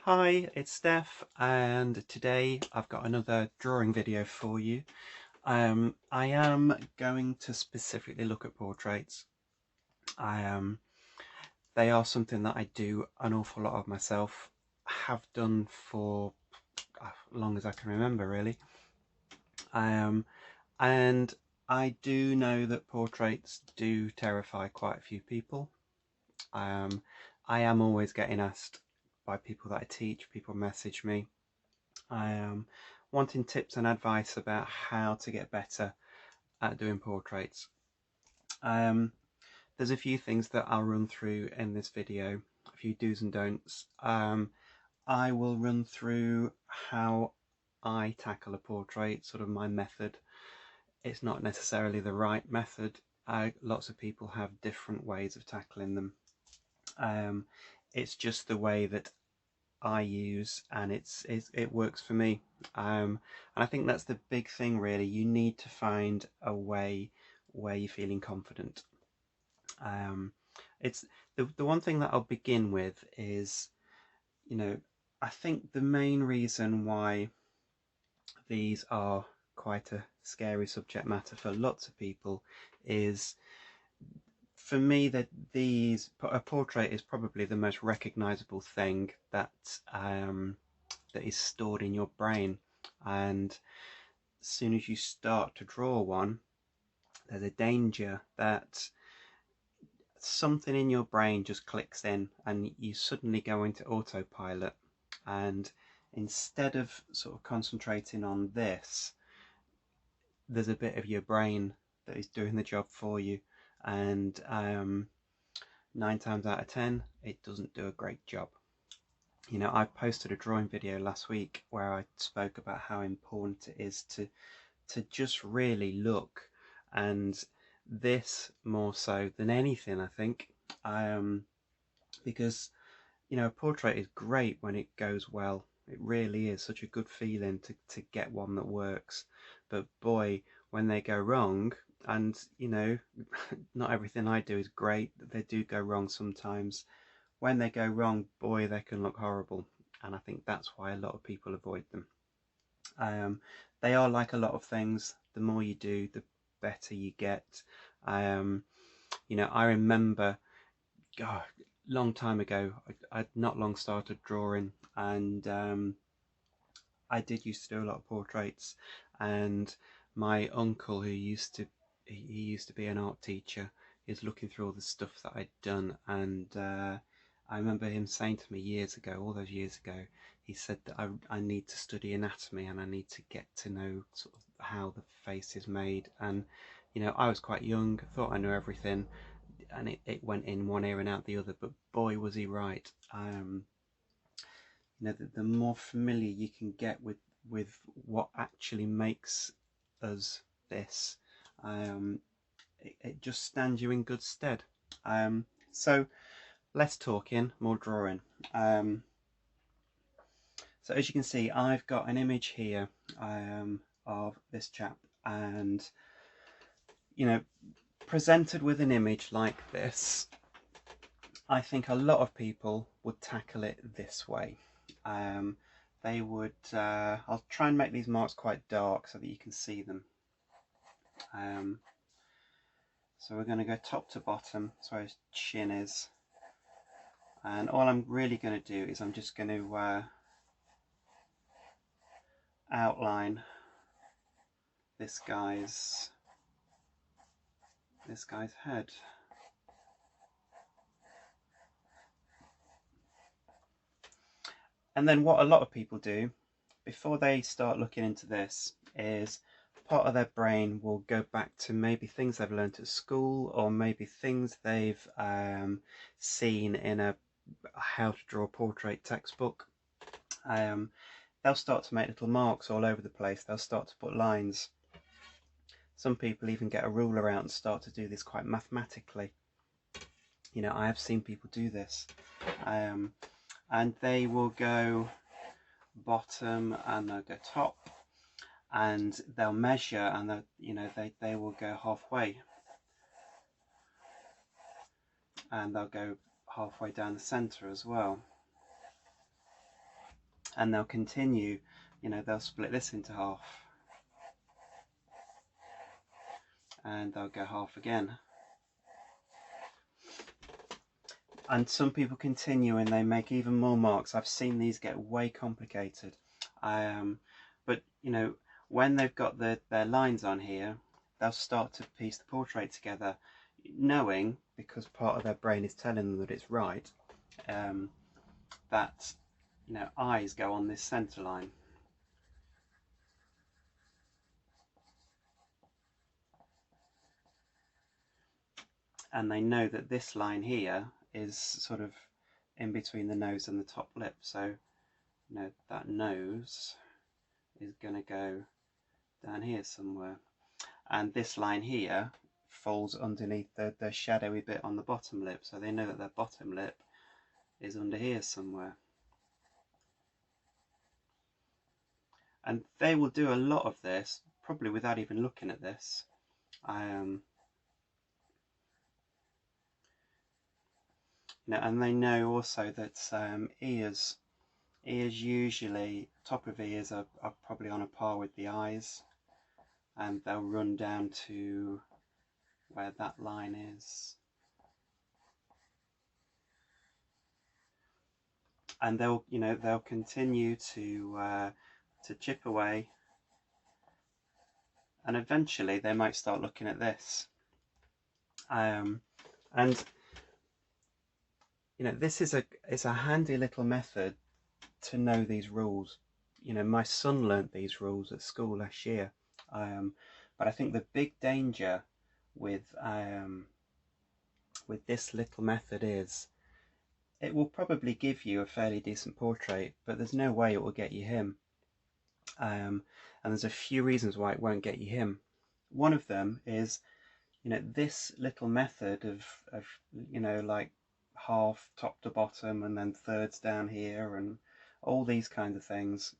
Hi, it's Steph, and today I've got another drawing video for you. I am going to specifically look at portraits. I They are something that I do an awful lot of myself, have done for as long as I can remember, really. Um, and I do know that portraits do terrify quite a few people. Um, I am always getting asked by people that I teach, people message me. I am wanting tips and advice about how to get better at doing portraits. Um, there's a few things that I'll run through in this video, a few do's and don'ts. I will run through how I tackle a portrait, sort of my method. It's not necessarily the right method. Lots of people have different ways of tackling them. It's just the way that I use, and it works for me. And I think that's the big thing, really. You need to find a way where you're feeling confident. Um, it's the one thing that I'll begin with is, you know, I think the main reason why these are quite a scary subject matter for lots of people is, for me, that a portrait is probably the most recognizable thing that is stored in your brain. And as soon as you start to draw one, there's a danger that something in your brain just clicks in and you suddenly go into autopilot. And instead of sort of concentrating on this, there's a bit of your brain that is doing the job for you. And 9 times out of 10, it doesn't do a great job. I posted a drawing video last week where I spoke about how important it is to just really look, and this more so than anything, I think, because a portrait is great when it goes well. It really is such a good feeling to get one that works. But boy, when they go wrong, and not everything I do is great, they do go wrong sometimes. When they go wrong, boy, they can look horrible, and I think that's why a lot of people avoid them. They are like a lot of things. The more you do, the better you get. Um, I remember, God, long time ago, I'd not long started drawing, and I did used to do a lot of portraits. And my uncle, he used to be an art teacher, he was looking through all the stuff that I'd done, and I remember him saying to me years ago, all those years ago, he said that I need to study anatomy and I need to get to know sort of how the face is made. And I was quite young, thought I knew everything, and it went in one ear and out the other. But boy, was he right. The more familiar you can get with what actually makes us this, um, it just stands you in good stead. So less talking, more drawing. So as you can see, I've got an image here of this chap, and presented with an image like this, I think a lot of people would tackle it this way. They would, I'll try and make these marks quite dark so that you can see them. So we're going to go top to bottom, so his chin is. And all I'm really going to do is I'm just going to outline this guy's head. And then what a lot of people do before they start looking into this is part of their brain will go back to maybe things they've learned at school, or maybe things they've seen in a how to draw a portrait textbook. They'll start to make little marks all over the place. They'll start to put lines. Some people even get a ruler out and start to do this quite mathematically. I have seen people do this, and they will go bottom and they'll go top, and they'll measure, and they will go halfway, and they'll go halfway down the center as well. and they'll continue, you know, they'll split this into half, and they'll go half again. And some people continue and they make even more marks. I've seen these get way complicated. But you know, when they've got their lines on here, they'll start to piece the portrait together, knowing, because part of their brain is telling them that it's right, that, you know, eyes go on this centre line. And they know that this line here is sort of in between the nose and the top lip. So, you know, that nose is going to go down here somewhere. And this line here falls underneath the shadowy bit on the bottom lip. So they know that their bottom lip is under here somewhere. And they will do a lot of this, probably without even looking at this. You know, and they know also that ears usually, top of ears are probably on a par with the eyes, and they'll run down to where that line is, and they'll, you know, they'll continue to chip away, and eventually they might start looking at this. And you know, this is a handy little method to know these rules. You know, my son learnt these rules at school last year, but I think the big danger with this little method is it will probably give you a fairly decent portrait, but there's no way it will get you him. And there's a few reasons why it won't get you him. One of them is, you know, this little method of you know, like half top to bottom and then thirds down here and all these kinds of things.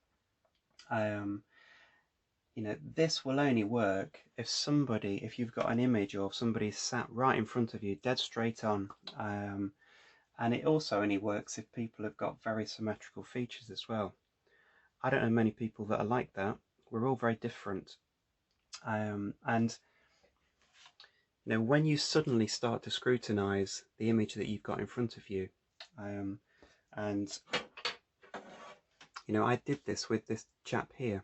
You know, this will only work if you've got an image or somebody sat right in front of you, dead straight on. And it also only works if people have got very symmetrical features as well. I don't know many people that are like that. We're all very different. And you know, when you suddenly start to scrutinize the image that you've got in front of you, and you know, I did this with this chap here.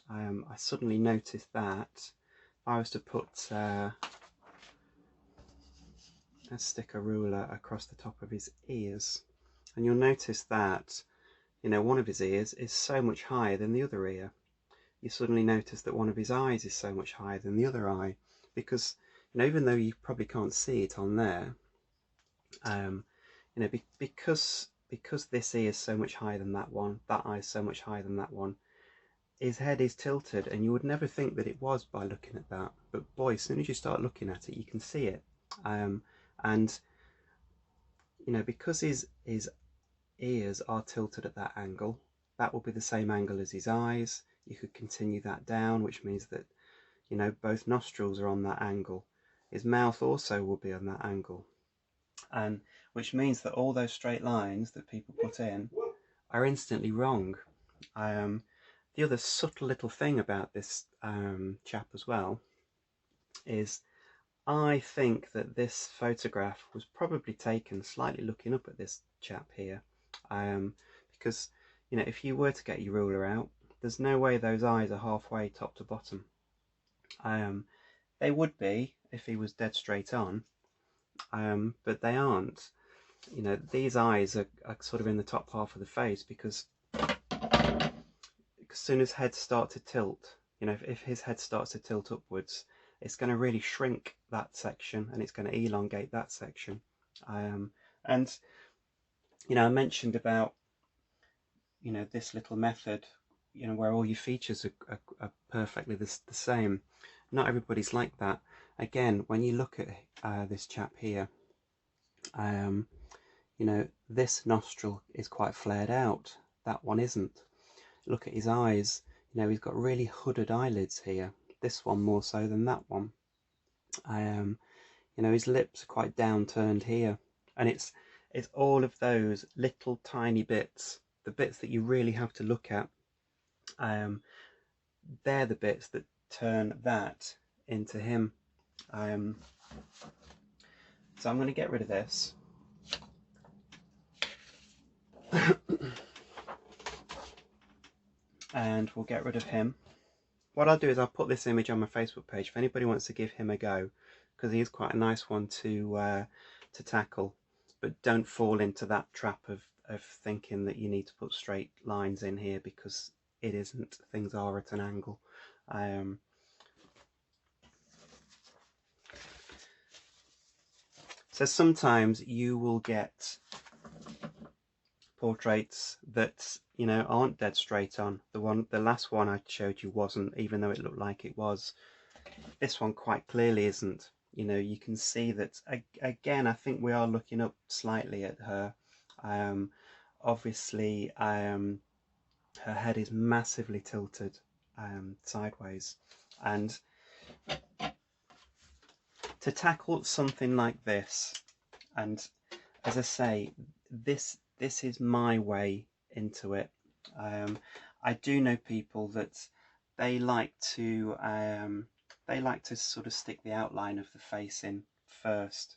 I suddenly noticed that if I was to put let's stick a ruler across the top of his ears, and you'll notice that, you know, one of his ears is so much higher than the other ear. You suddenly notice that one of his eyes is so much higher than the other eye, because, you know, even though you probably can't see it on there, you know, because this ear is so much higher than that one, that eye is so much higher than that one, his head is tilted, and you would never think that it was by looking at that, but boy, as soon as you start looking at it, you can see it. And you know, because his ears are tilted at that angle, that will be the same angle as his eyes. You could continue that down, which means that, you know, both nostrils are on that angle. His mouth also will be on that angle, and which means that all those straight lines that people put in are instantly wrong. The other subtle little thing about this chap as well is, I think that this photograph was probably taken slightly looking up at this chap here, because, you know, if you were to get your ruler out, there's no way those eyes are halfway top to bottom. They would be if he was dead straight on, but they aren't. You know, these eyes are sort of in the top half of the face, because as soon as heads start to tilt, you know, if his head starts to tilt upwards, it's going to really shrink that section, and it's going to elongate that section. And you know, I mentioned about, you know, this little method, you know, where all your features are perfectly the same. Not everybody's like that. Again, when you look at this chap here, you know, this nostril is quite flared out, that one isn't. Look at his eyes, you know, he's got really hooded eyelids here, this one more so than that one. You know, his lips are quite downturned here, and it's all of those little tiny bits the bits that you really have to look at, they're the bits that turn that into him. So I'm going to get rid of this. And we'll get rid of him. What I'll do is I'll put this image on my Facebook page if anybody wants to give him a go, because he is quite a nice one to tackle. But don't fall into that trap of thinking that you need to put straight lines in here, because it isn't. Things are at an angle. So sometimes you will get portraits that, you know, aren't dead straight on. The last one I showed you wasn't, even though it looked like it was. This one quite clearly isn't. You know, you can see that again. I think we are looking up slightly at her. Obviously, her head is massively tilted sideways, and to tackle something like this, and as I say, this is my way into it. I do know people that they like to sort of stick the outline of the face in first.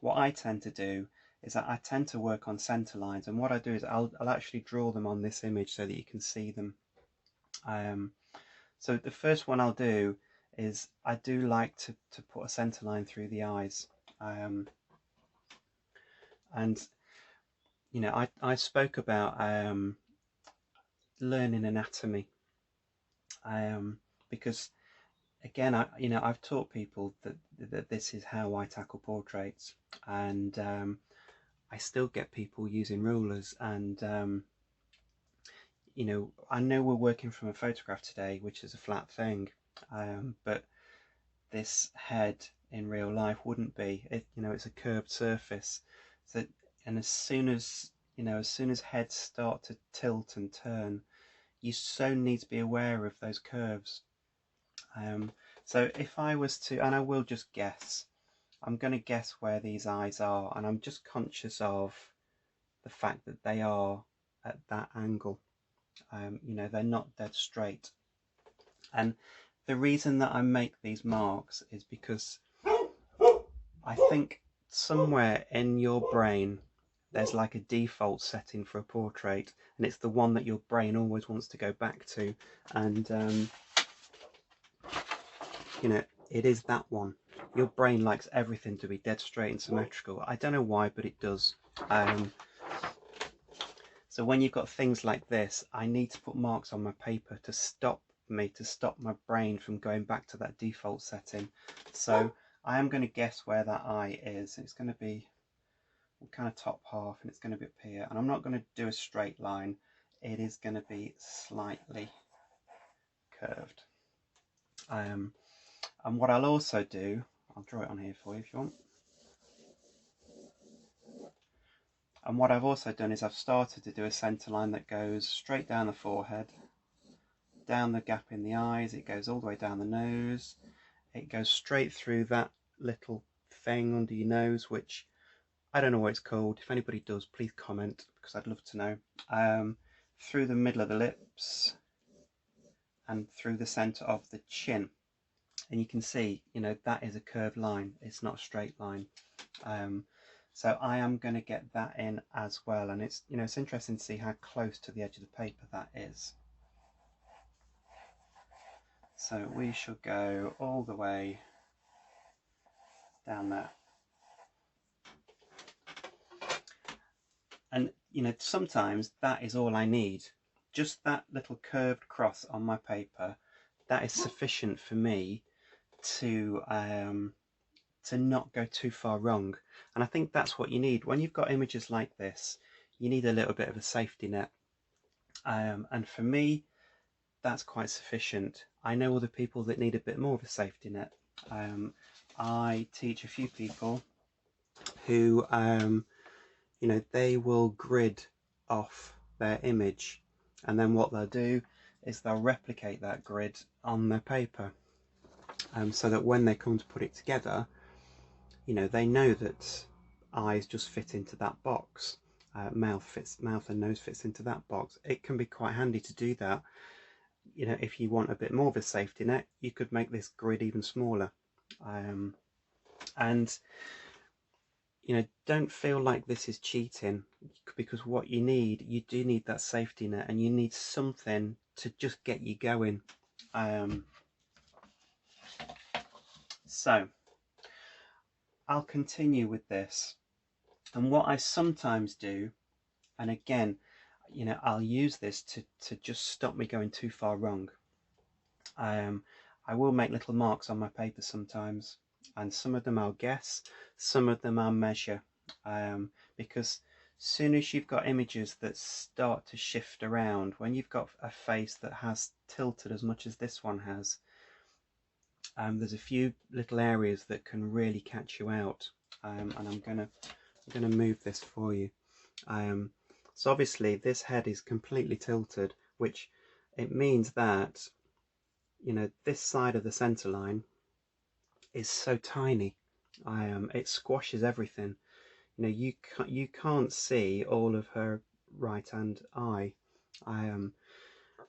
What I tend to do is that I tend to work on centre lines, and what I do is I'll actually draw them on this image so that you can see them. So the first one I'll do is I do like to put a centre line through the eyes, and you know, I spoke about learning anatomy, because again, I've taught people that this is how I tackle portraits, and I still get people using rulers, and you know, I know we're working from a photograph today, which is a flat thing, but this head in real life wouldn't be. You know, it's a curved surface. So, and as soon as heads start to tilt and turn, you so need to be aware of those curves. So if I was to, and I will just guess, I'm going to guess where these eyes are, and I'm just conscious of the fact that they are at that angle. You know, they're not dead straight. And the reason that I make these marks is because I think somewhere in your brain there's like a default setting for a portrait, and it's the one that your brain always wants to go back to, and you know, it is that one. Your brain likes everything to be dead straight and symmetrical. I don't know why, but it does. So when you've got things like this, I need to put marks on my paper to stop my brain from going back to that default setting. So I am going to guess where that eye is. It's going to be kind of top half, and it's going to be up here, and I'm not going to do a straight line. It is going to be slightly curved. And what I'll also do, I'll draw it on here for you if you want. And what I've also done is I've started to do a centre line that goes straight down the forehead, down the gap in the eyes, it goes all the way down the nose, it goes straight through that little thing under your nose, which I don't know what it's called. If anybody does, please comment, because I'd love to know. Through the middle of the lips and through the centre of the chin. And you can see, you know, that is a curved line. It's not a straight line. So I am going to get that in as well. And it's, you know, it's interesting to see how close to the edge of the paper that is. So we shall go all the way down there. And, you know, sometimes that is all I need. Just that little curved cross on my paper, that is sufficient for me to not go too far wrong. And I think that's what you need. When you've got images like this, you need a little bit of a safety net. And for me, that's quite sufficient. I know other people that need a bit more of a safety net. I teach a few people who, you know, they will grid off their image, and then what they'll do is they'll replicate that grid on their paper, so that when they come to put it together, you know, they know that eyes just fit into that box. mouth and nose fits into that box, it can be quite handy to do that. You know, if you want a bit more of a safety net, you could make this grid even smaller. And you know, don't feel like this is cheating, because what you do need that safety net, and you need something to just get you going. So I'll continue with this, and what I sometimes do, and again, you know, I'll use this to just stop me going too far wrong. I will make little marks on my paper sometimes, and some of them I'll guess, some of them I'll measure, because soon as you've got images that start to shift around, when you've got a face that has tilted as much as this one has, there's a few little areas that can really catch you out, and I'm gonna move this for you. So obviously this head is completely tilted, which it means that, you know, this side of the center line is so tiny, it squashes everything. You know, you can't see all of her right hand eye,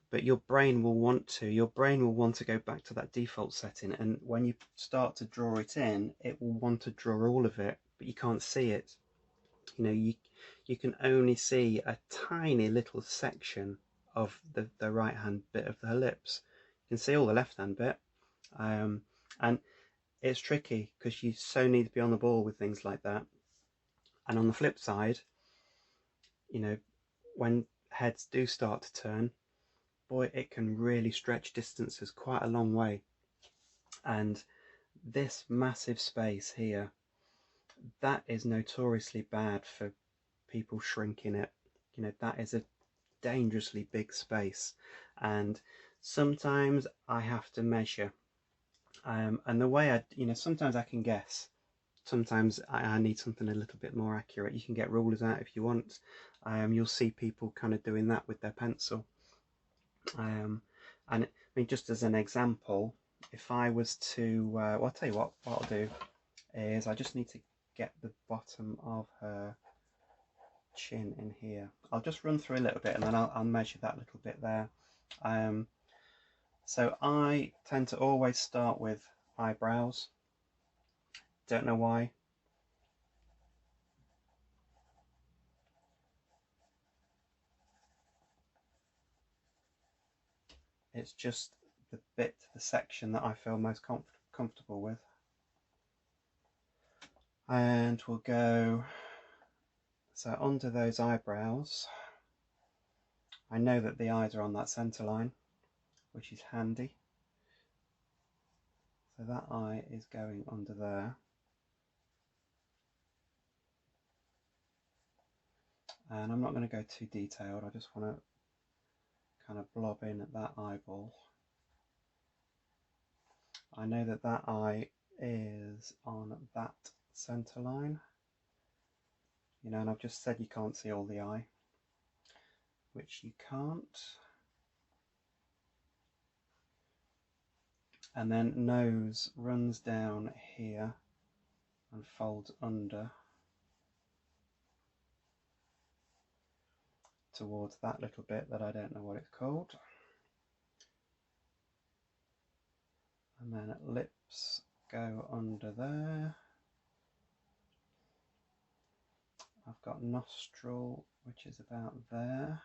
but your brain will want to go back to that default setting, and when you start to draw it in, it will want to draw all of it, but you can't see it. You know, you can only see a tiny little section of the right hand bit of her lips. You can see all the left hand bit, and it's tricky because you so need to be on the ball with things like that. And on the flip side, you know, when heads do start to turn, boy, it can really stretch distances quite a long way. And this massive space here, that is notoriously bad for people shrinking it. You know, that is a dangerously big space, and sometimes I have to measure, and the way you know, sometimes I can guess, sometimes I need something a little bit more accurate. You can get rulers out if you want. You'll see people kind of doing that with their pencil. And I mean, just as an example, if I was to, well, I'll tell you what I'll do is I just need to get the bottom of her chin in here. I'll just run through a little bit, and then I'll measure that little bit there. So I tend to always start with eyebrows. Don't know why. It's just the section that I feel most comfortable with. And we'll go, so under those eyebrows, I know that the eyes are on that centre line, which is handy. So that eye is going under there. And I'm not going to go too detailed, I just want to kind of blob in at that eyeball. I know that that eye is on that centre line, you know, and I've just said you can't see all the eye, which you can't. And then nose runs down here and folds under towards that little bit that I don't know what it's called. And then lips go under there. I've got nostril, which is about there.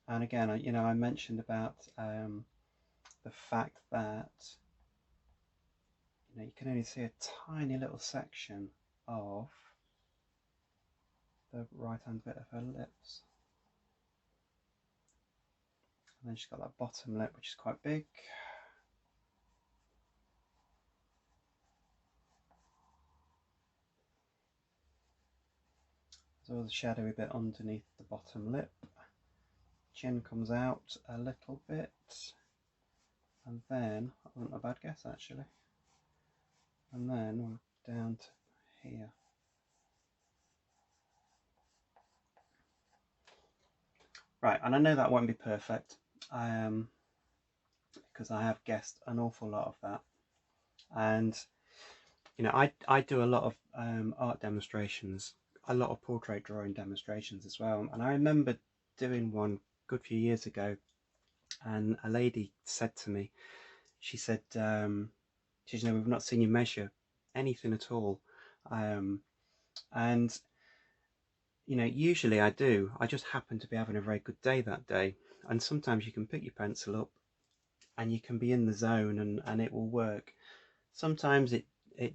And again, you know, I mentioned about the fact that, you know, you can only see a tiny little section of the right hand bit of her lips. And then she's got that bottom lip, which is quite big. There's all the shadowy bit underneath the bottom lip. Chin comes out a little bit, and then, that wasn't a bad guess actually, and then we're down to here. Right, and I know that won't be perfect, because I have guessed an awful lot of that. And I do a lot of art demonstrations, a lot of portrait drawing demonstrations as well. And I remember doing one a good few years ago, and a lady said to me, she said, we've not seen you measure anything at all. And usually I do. I just happen to be having a very good day that day. And sometimes you can pick your pencil up and you can be in the zone, and it will work. Sometimes it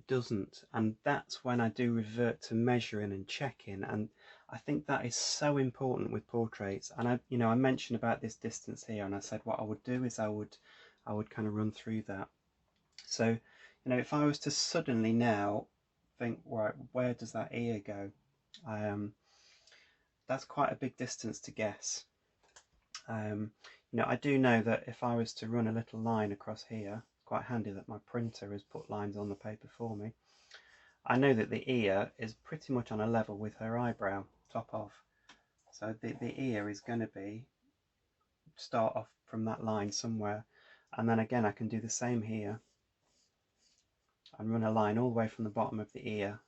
doesn't, and that's when I do revert to measuring and checking. And I think that is so important with portraits. And I mentioned about this distance here, and I said what I would do is I would kind of run through that. So if I was to suddenly now think, right, where does that ear go, that's quite a big distance to guess. I do know that if I was to run a little line across here, it's quite handy that my printer has put lines on the paper for me. I know that the ear is pretty much on a level with her eyebrow, top off. So the ear is going to start off from that line somewhere. And then again, I can do the same here and run a line all the way from the bottom of the ear,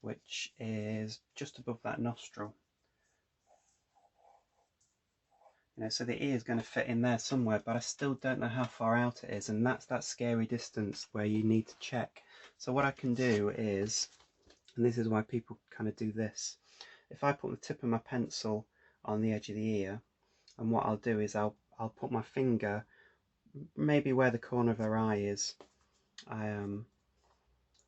which is just above that nostril. So the ear is going to fit in there somewhere, but I still don't know how far out it is, and that's that scary distance where you need to check. So what I can do is, and this is why people kind of do this, if I put the tip of my pencil on the edge of the ear, and what I'll do is I'll put my finger maybe where the corner of her eye is.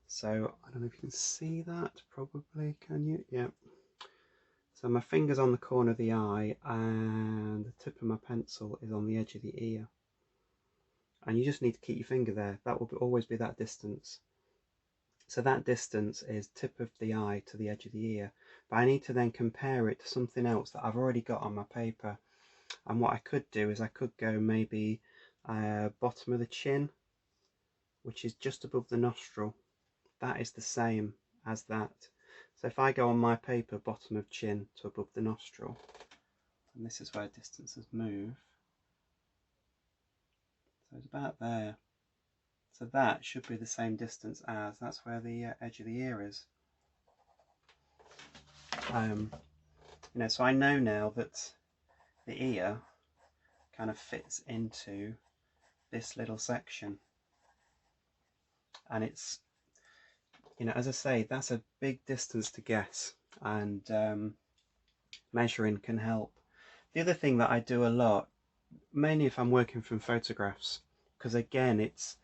So I don't know if you can see that, probably, can you? Yeah. So my finger's on the corner of the eye and the tip of my pencil is on the edge of the ear. And you just need to keep your finger there. That will always be that distance. So that distance is tip of the eye to the edge of the ear. But I need to then compare it to something else that I've already got on my paper. And what I could do is I could go maybe bottom of the chin, which is just above the nostril. That is the same as that. So if I go on my paper bottom of chin to above the nostril, and this is where distances move, so it's about there. So that should be the same distance as, that's where the edge of the ear is. So I know now that the ear kind of fits into this little section, and it's, as I say, that's a big distance to guess, and measuring can help. The other thing that I do a lot, mainly if I'm working from photographs, because again it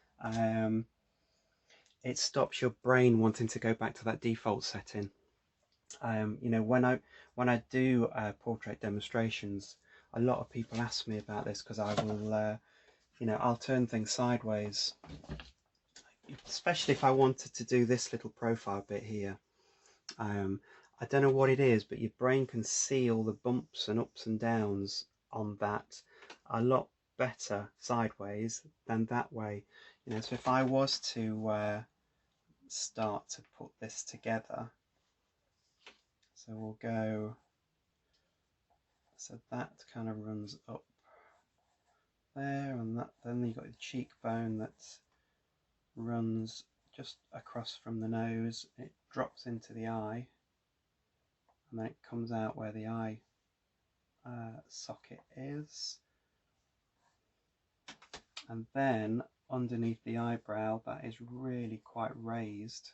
stops your brain wanting to go back to that default setting. When I do portrait demonstrations, a lot of people ask me about this, because I will I'll turn things sideways, especially if I wanted to do this little profile bit here. I don't know what it is, but your brain can see all the bumps and ups and downs on that a lot better sideways than that way. So if I was to start to put this together, so we'll go, so that kind of runs up there, and that, then you've got the cheekbone that runs just across from the nose, it drops into the eye, and then it comes out where the eye socket is, and then underneath the eyebrow, that is really quite raised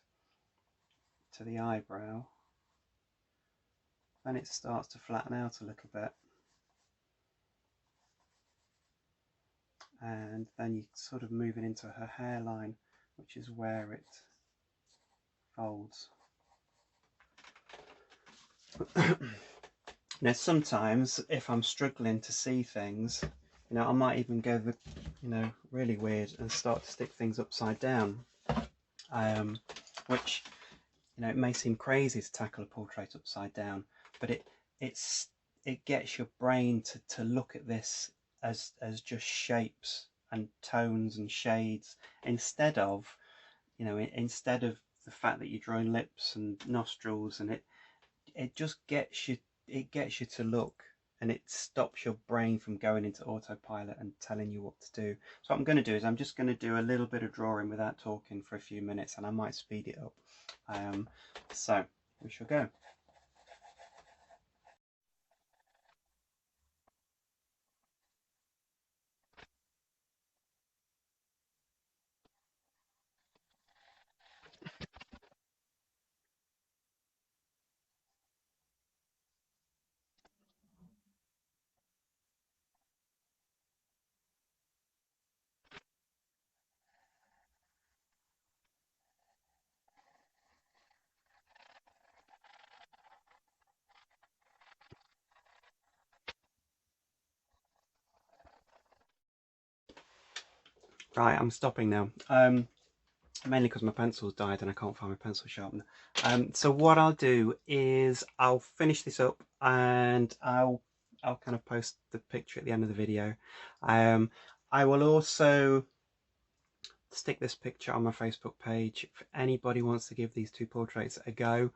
to the eyebrow, then it starts to flatten out a little bit, and then you sort of moving into her hairline, which is where it folds. Now sometimes if I'm struggling to see things, I might even go really weird and start to stick things upside down, which it may seem crazy to tackle a portrait upside down, but it gets your brain to look at this as just shapes and tones and shades, instead of the fact that you're drawing lips and nostrils, and it just gets you to look and it stops your brain from going into autopilot and telling you what to do. So what I'm going to do is I'm just going to do a little bit of drawing without talking for a few minutes, and I might speed it up. So we shall go. Right, I'm stopping now. Mainly because my pencil's died and I can't find my pencil sharpener. So what I'll do is I'll finish this up and I'll kind of post the picture at the end of the video. I will also stick this picture on my Facebook page. If anybody wants to give these two portraits a go,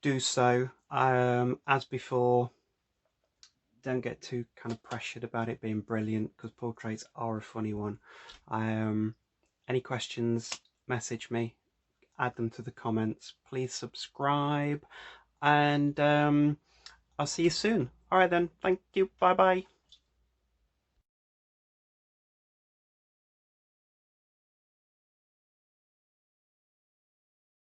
do so. As before, don't get too kind of pressured about it being brilliant, because portraits are a funny one. Any questions, message me, add them to the comments. Please subscribe, and I'll see you soon. All right then, thank you, bye bye.